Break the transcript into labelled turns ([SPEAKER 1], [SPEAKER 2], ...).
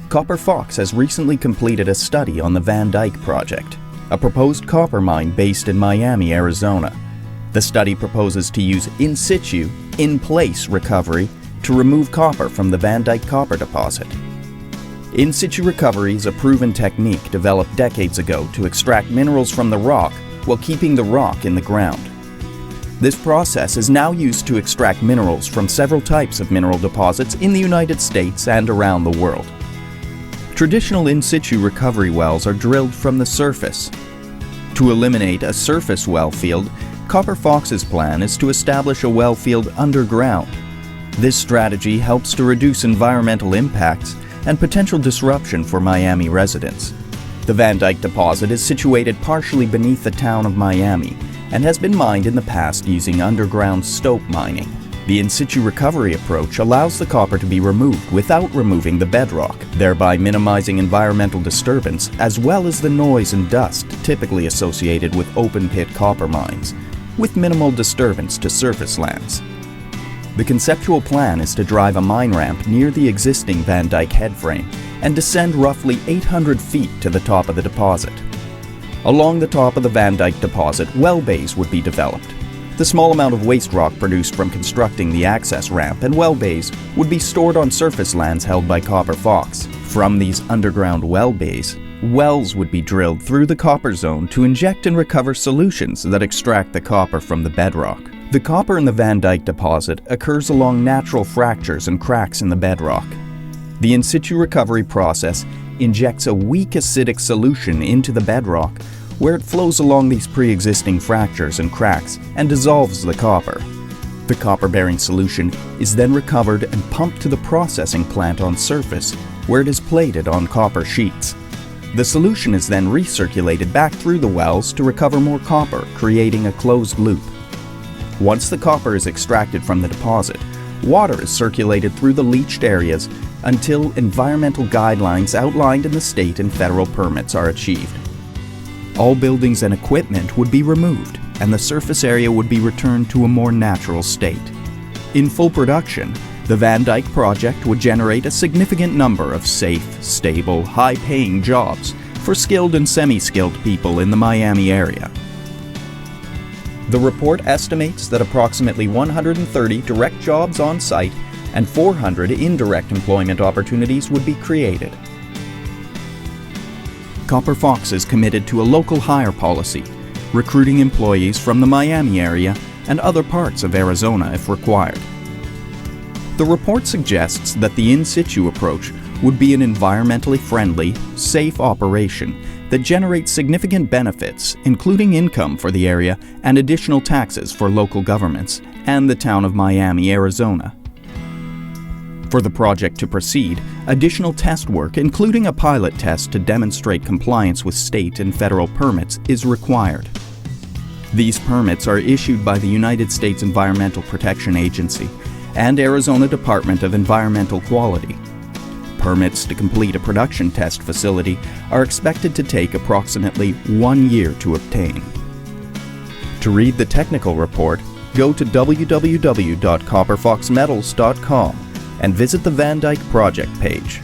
[SPEAKER 1] Copper Fox has recently completed a study on the Van Dyke project, a proposed copper mine based in Miami, Arizona. The study proposes to use in situ, in-place recovery to remove copper from the Van Dyke copper deposit. In situ recovery is a proven technique developed decades ago to extract minerals from the rock while keeping the rock in the ground. This process is now used to extract minerals from several types of mineral deposits in the United States and around the world. Traditional in situ recovery wells are drilled from the surface. To eliminate a surface well field, Copper Fox's plan is to establish a well field underground. This strategy helps to reduce environmental impacts and potential disruption for Miami residents. The Van Dyke deposit is situated partially beneath the town of Miami and has been mined in the past using underground stope mining. The in situ recovery approach allows the copper to be removed without removing the bedrock, thereby minimizing environmental disturbance as well as the noise and dust typically associated with open-pit copper mines, with minimal disturbance to surface lands. The conceptual plan is to drive a mine ramp near the existing Van Dyke headframe and descend roughly 800 feet to the top of the deposit. Along the top of the Van Dyke deposit, well bays would be developed. The small amount of waste rock produced from constructing the access ramp and well bays would be stored on surface lands held by Copper Fox. From these underground well bays, wells would be drilled through the copper zone to inject and recover solutions that extract the copper from the bedrock. The copper in the Van Dyke deposit occurs along natural fractures and cracks in the bedrock. The in situ recovery process injects a weak acidic solution into the bedrock, where it flows along these pre-existing fractures and cracks and dissolves the copper. The copper-bearing solution is then recovered and pumped to the processing plant on surface, where it is plated on copper sheets. The solution is then recirculated back through the wells to recover more copper, creating a closed loop. Once the copper is extracted from the deposit, water is circulated through the leached areas until environmental guidelines outlined in the state and federal permits are achieved. All buildings and equipment would be removed, and the surface area would be returned to a more natural state. In full production, the Van Dyke project would generate a significant number of safe, stable, high-paying jobs for skilled and semi-skilled people in the Miami area. The report estimates that approximately 130 direct jobs on site and 400 indirect employment opportunities would be created. Copper Fox is committed to a local hire policy, recruiting employees from the Miami area and other parts of Arizona if required. The report suggests that the in situ approach would be an environmentally friendly, safe operation that generates significant benefits, including income for the area and additional taxes for local governments and the town of Miami, Arizona. For the project to proceed, additional test work, including a pilot test to demonstrate compliance with state and federal permits, is required. These permits are issued by the United States Environmental Protection Agency and Arizona Department of Environmental Quality. Permits to complete a production test facility are expected to take approximately 1 year to obtain. To read the technical report, go to www.copperfoxmetals.com and visit the Van Dyke project page.